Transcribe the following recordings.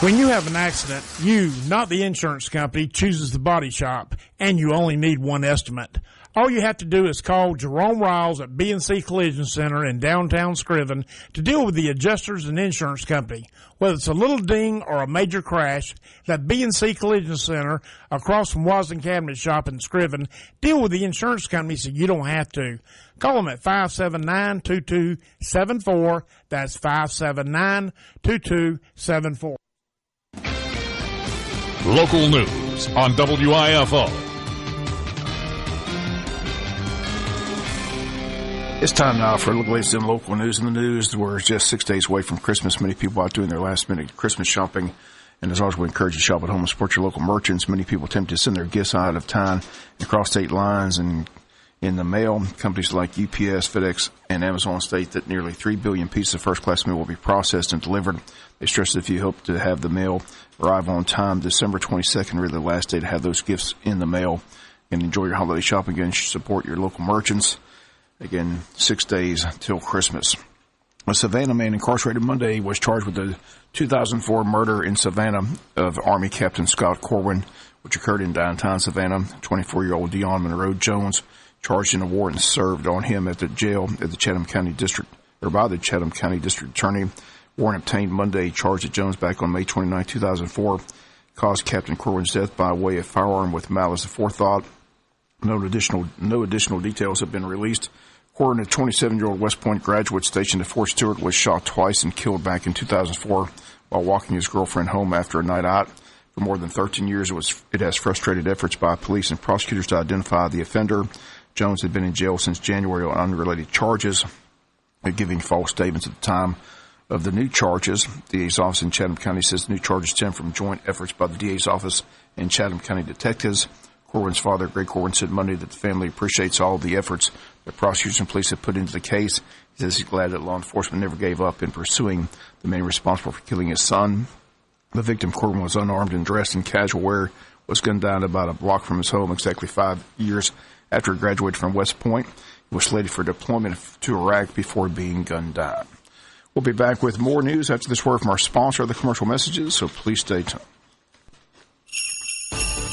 When you have an accident, you, not the insurance company, chooses the body shop, and you only need one estimate. All you have to do is call Jerome Riles at B&C Collision Center in downtown Scriven to deal with the adjusters and insurance company. Whether it's a little ding or a major crash, that B&C Collision Center across from Wasden Cabinet Shop in Scriven, deal with the insurance company so you don't have to. Call them at 579-2274. That's 579-2274. Local news on WIFO. It's time now for the latest in local news. In the news, we're just 6 days away from Christmas. Many people out doing their last-minute Christmas shopping. And as always, we encourage you to shop at home and support your local merchants. Many people attempt to send their gifts out of town and cross state lines and in the mail. Companies like UPS, FedEx, and Amazon state that nearly 3 billion pieces of first-class mail will be processed and delivered. They stress that if you hope to have the mail arrive on time, December 22nd, really the last day to have those gifts in the mail. And enjoy your holiday shopping and support your local merchants. Again, 6 days till Christmas. A Savannah man incarcerated Monday was charged with the 2004 murder in Savannah of Army Captain Scott Corwin, which occurred in downtown Savannah. 24-year-old Dion Monroe Jones charged in a warrant served on him at the jail at the Chatham County District, or by the Chatham County District Attorney. Warrant obtained Monday charged Jones back on May 29, 2004, caused Captain Corwin's death by way of firearm with malice aforethought. No additional details have been released. Corwin, a 27-year-old West Point graduate stationed at Fort Stewart, was shot twice and killed back in 2004 while walking his girlfriend home after a night out. For more than 13 years, it has frustrated efforts by police and prosecutors to identify the offender. Jones had been in jail since January on unrelated charges, giving false statements at the time of the new charges. The DA's office in Chatham County says the new charges stem from joint efforts by the DA's office and Chatham County detectives. Corwin's father, Greg Corwin, said Monday that the family appreciates all of the efforts that prosecutors and police have put into the case. He says he's glad that law enforcement never gave up in pursuing the man responsible for killing his son. The victim, Corwin, was unarmed and dressed in casual wear, was gunned down about a block from his home exactly 5 years after he graduated from West Point. He was slated for deployment to Iraq before being gunned down. We'll be back with more news after this word from our sponsor of the commercial messages, so please stay tuned.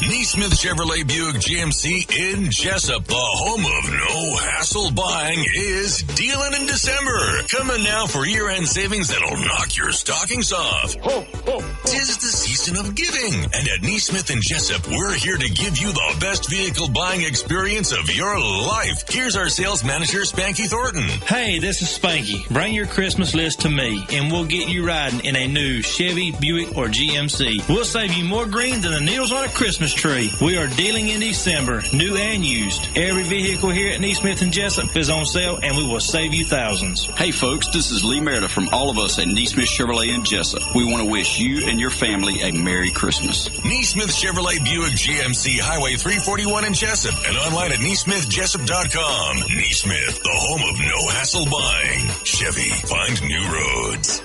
Neesmith Chevrolet Buick GMC in Jesup, the home of no-hassle buying, is dealing in December. Coming now for year-end savings that'll knock your stockings off. Ho, ho, ho. 'Tis the season of giving, and at Neesmith and Jesup, we're here to give you the best vehicle buying experience of your life. Here's our sales manager, Spanky Thornton. Hey, this is Spanky. Bring your Christmas list to me, and we'll get you riding in a new Chevy, Buick, or GMC. We'll save you more green than the needles on a Christmas tree. We are dealing in December, new and used. Every vehicle here at Neesmith and Jesup is on sale, and we will save you thousands. Hey folks, this is Lee Meredith from all of us at Neesmith Chevrolet and Jesup. We want to wish you and your family a Merry Christmas. Neesmith Chevrolet Buick GMC, Highway 341 in Jesup, and online at neesmithjesup.com. Neesmith, the home of no-hassle buying. Chevy, find new roads.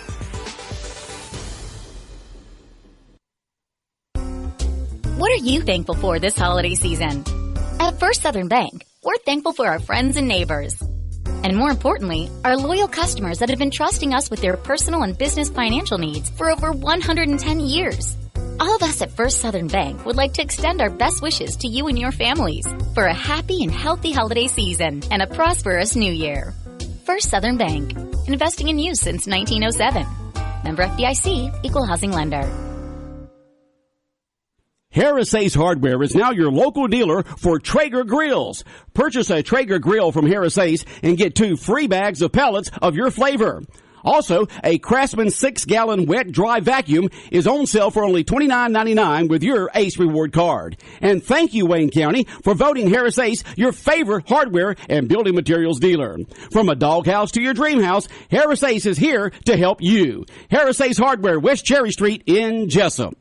What are you thankful for this holiday season? At First Southern Bank, we're thankful for our friends and neighbors. And more importantly, our loyal customers that have been trusting us with their personal and business financial needs for over 110 years. All of us at First Southern Bank would like to extend our best wishes to you and your families for a happy and healthy holiday season and a prosperous new year. First Southern Bank, investing in you since 1907. Member FDIC, Equal Housing Lender. Harris Ace Hardware is now your local dealer for Traeger grills. Purchase a Traeger grill from Harris Ace and get 2 free bags of pellets of your flavor. Also, a Craftsman 6-gallon wet-dry vacuum is on sale for only $29.99 with your Ace Reward card. And thank you, Wayne County, for voting Harris Ace your favorite hardware and building materials dealer. From a doghouse to your dream house, Harris Ace is here to help you. Harris Ace Hardware, West Cherry Street in Jesup.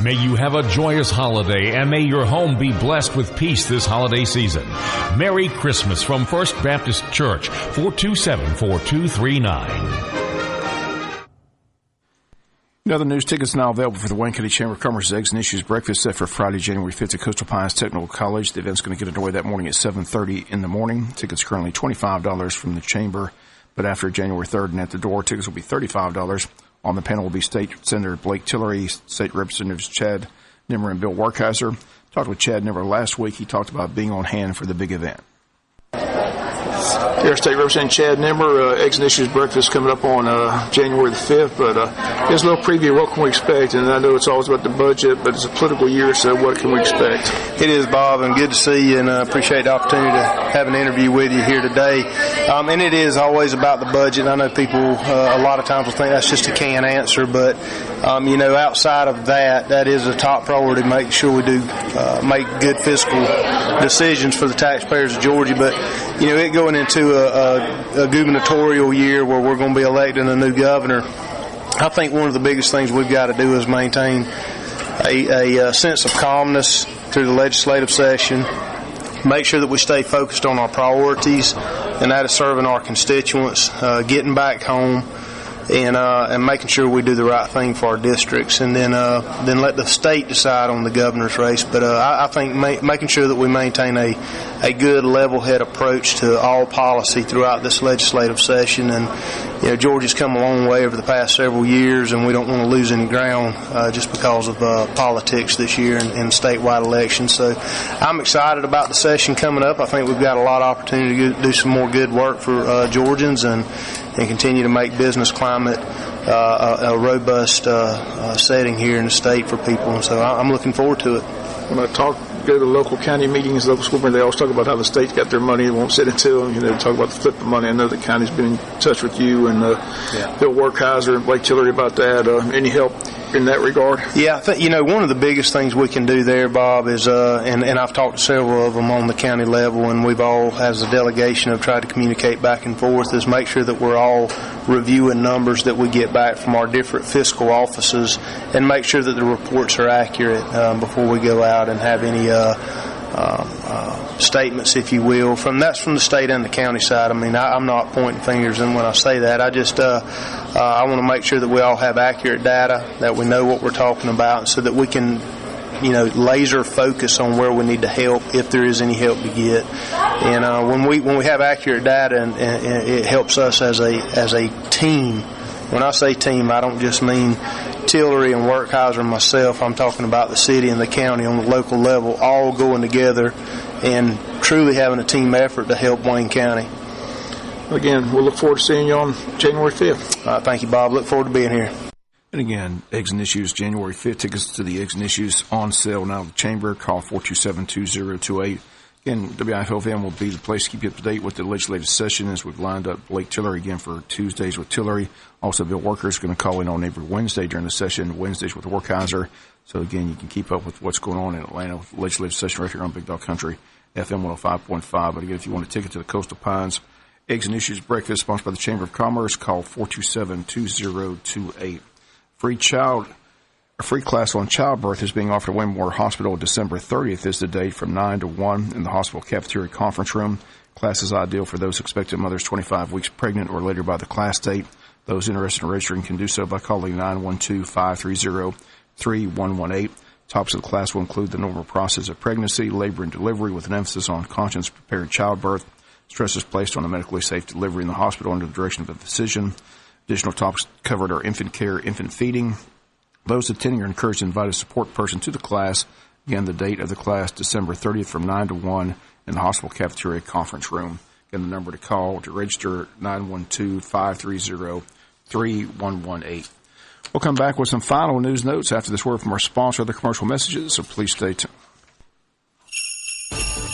May you have a joyous holiday, and may your home be blessed with peace this holiday season. Merry Christmas from First Baptist Church, 427-4239. In other news, tickets now available for the Wayne County Chamber of Commerce's Eggs and Issues breakfast set for Friday, January 5th at Coastal Pines Technical College. The event's going to get underway that morning at 7:30 in the morning. Tickets currently $25 from the Chamber, but after January 3rd and at the door, tickets will be $35. On the panel will be State Senator Blake Tillery, State Representatives Chad Nimmer and Bill Werkheiser. Talked with Chad Nimmer last week. He talked about being on hand for the big event. Here, State Representative Chad Nimmer, Eggs and Issues Breakfast coming up on January the 5th, but here's a little preview of what can we expect, and I know it's always about the budget, but it's a political year, so what can we expect? It is, Bob, and good to see you, and I appreciate the opportunity to have an interview with you here today. And it is always about the budget. I know people a lot of times will think that's just a canned answer, but outside of that is a top priority, make sure we do make good fiscal decisions for the taxpayers of Georgia, but it going into a gubernatorial year where we're going to be electing a new governor, I think one of the biggest things we've got to do is maintain a sense of calmness through the legislative session, make sure that we stay focused on our priorities, and that is serving our constituents, getting back home, and making sure we do the right thing for our districts, and then let the state decide on the governor's race. But I think making sure that we maintain a good level-head approach to all policy throughout this legislative session. And Georgia's come a long way over the past several years, and we don't want to lose any ground just because of politics this year and statewide elections. So I'm excited about the session coming up. I think we've got a lot of opportunity to do some more good work for Georgians and continue to make business climate a robust setting here in the state for people. And so I'm looking forward to it. When I go to local county meetings, local school meetings, they always talk about how the state's got their money. They won't sit into them. Talk about the flip of money. I know the county's been in touch with you and Bill Werkheiser and Blake Tillery about that. Any help in that regard? Yeah, I think, one of the biggest things we can do there, Bob, is, and I've talked to several of them on the county level, and we've all, as a delegation, have tried to communicate back and forth, is make sure that we're all reviewing numbers that we get back from our different fiscal offices and make sure that the reports are accurate before we go out and have any statements, if you will. That's from the state and the county side. I mean, I'm not pointing fingers in when I say that. I just I want to make sure that we all have accurate data, that we know what we're talking about, so that we can laser focus on where we need to help, if there is any help to get. And when we have accurate data, and it helps us as a team. When I say team, I don't just mean Tillery and Werkheiser and myself. I'm talking about the city and the county on the local level, all going together and truly having a team effort to help Wayne County. Again, we'll look forward to seeing you on January 5th. Thank you, Bob. Look forward to being here. And again, Eggs and Issues, January 5th. Tickets to the Eggs and Issues on sale now at the Chamber. Call 427-2028. Again, WIFO will be the place to keep you up to date with the legislative session as we've lined up Blake Tillery again for Tuesdays with Tillery. Also, Bill Worker is going to call in on every Wednesday during the session, Wednesdays with Werkheiser. So, again, you can keep up with what's going on in Atlanta with the legislative session right here on Big Dog Country, FM 105.5. But, again, if you want a ticket to the Coastal Pines Eggs and Issues Breakfast, sponsored by the Chamber of Commerce, call 427-2028. A free class on childbirth is being offered at Wayne Memorial Hospital. December 30th is the date from 9 to 1 in the hospital cafeteria conference room. Class is ideal for those expectant mothers 25 weeks pregnant or later by the class date. Those interested in registering can do so by calling 912-530-3118. Topics of the class will include the normal process of pregnancy, labor, and delivery with an emphasis on conscience-prepared childbirth. Stress is placed on a medically safe delivery in the hospital under the direction of a physician. Additional topics covered are infant care, infant feeding. Those attending are encouraged to invite a support person to the class. Again, the date of the class, December 30th from 9 to 1 in the hospital cafeteria conference room. Again, the number to call to register, 912-530-3118. We'll come back with some final news notes after this word from our sponsor, the commercial messages, so please stay tuned.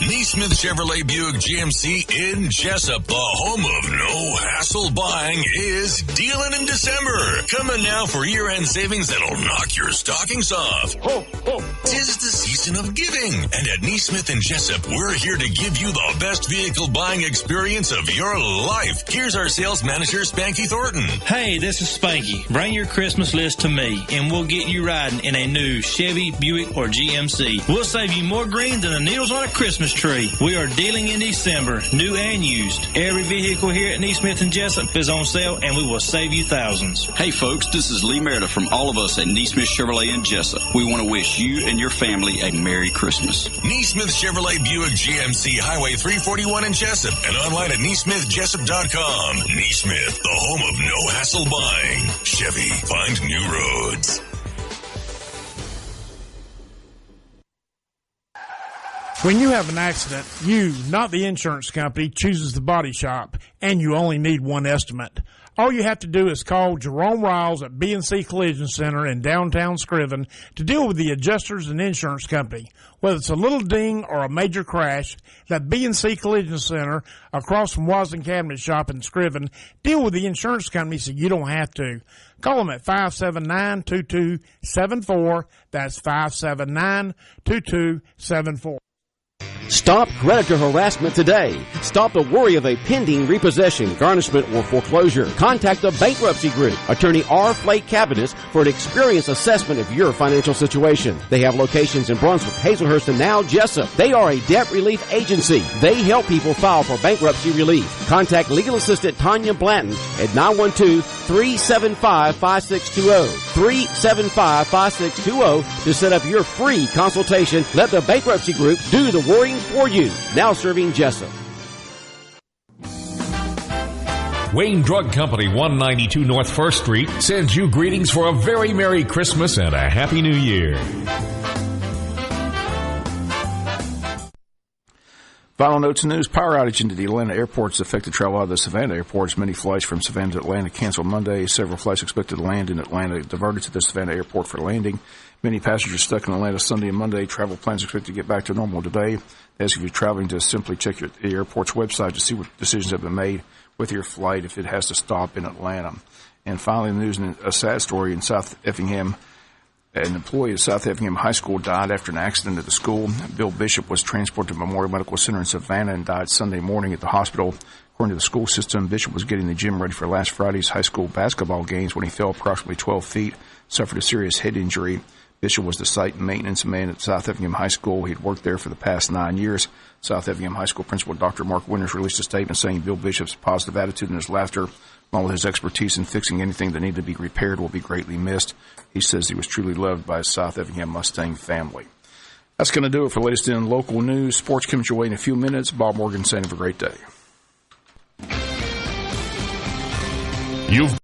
Neesmith Chevrolet Buick GMC in Jesup, the home of no-hassle buying, is dealing in December. Coming now for year-end savings that'll knock your stockings off. Ho, ho. 'Tis the season of giving, and at Neesmith and Jesup, we're here to give you the best vehicle buying experience of your life. Here's our sales manager, Spanky Thornton. Hey, this is Spanky. Bring your Christmas list to me, and we'll get you riding in a new Chevy, Buick, or GMC. We'll save you more green than the needles on a Christmas Christmas tree. We are dealing in December, new and used. Every vehicle here at Neesmith and Jesup is on sale, and we will save you thousands. Hey folks, this is Lee Meredith from all of us at Neesmith Chevrolet and Jesup. We want to wish you and your family a Merry Christmas. Neesmith Chevrolet Buick GMC Highway 341 in Jesup and online at neesmithjesup.com. Neesmith, the home of no hassle buying. Chevy, find new roads. When you have an accident, you, not the insurance company, chooses the body shop, and you only need one estimate. All you have to do is call Jerome Riles at B&C Collision Center in downtown Scriven to deal with the adjusters and insurance company. Whether it's a little ding or a major crash, that B&C Collision Center across from Wasden Cabinet Shop in Scriven deal with the insurance company so you don't have to. Call them at 579-2274. That's 579-2274. Stop creditor harassment today. Stop the worry of a pending repossession, garnishment, or foreclosure. Contact the Bankruptcy Group, attorney R. Flake Cabinet, for an experienced assessment of your financial situation. They have locations in Brunswick, Hazelhurst, and now Jesup. They are a debt relief agency. They help people file for bankruptcy relief. Contact legal assistant Tanya Blanton at 912-375-5620. 375-5620 to set up your free consultation. Let the Bankruptcy Group do the worrying for you. Now serving Jesup. Wayne Drug Company, 192 North 1st Street, sends you greetings for a very Merry Christmas and a Happy New Year. Final notes and news. Power outage into the Atlanta airports affected travel out of the Savannah airports. Many flights from Savannah to Atlanta canceled Monday. Several flights expected to land in Atlanta diverted to the Savannah airport for landing. Many passengers stuck in Atlanta Sunday and Monday. Travel plans expected to get back to normal today. As if you're traveling, to simply check the airport's website to see what decisions have been made with your flight if it has to stop in Atlanta. And finally, the news, a sad story in South Effingham. An employee of South Effingham High School died after an accident at the school. Bill Bishop was transported to Memorial Medical Center in Savannah and died Sunday morning at the hospital. According to the school system, Bishop was getting the gym ready for last Friday's high school basketball games when he fell approximately 12 feet, suffered a serious head injury. Bishop was the site maintenance man at South Effingham High School. He had worked there for the past 9 years. South Effingham High School principal Dr. Mark Winters released a statement saying Bill Bishop's positive attitude and his laughter, along with his expertise in fixing anything that needed to be repaired, will be greatly missed. He says he was truly loved by his South Effingham Mustang family. That's going to do it for latest in local news. Sports comes your way in a few minutes. Bob Morgan saying have a great day. You've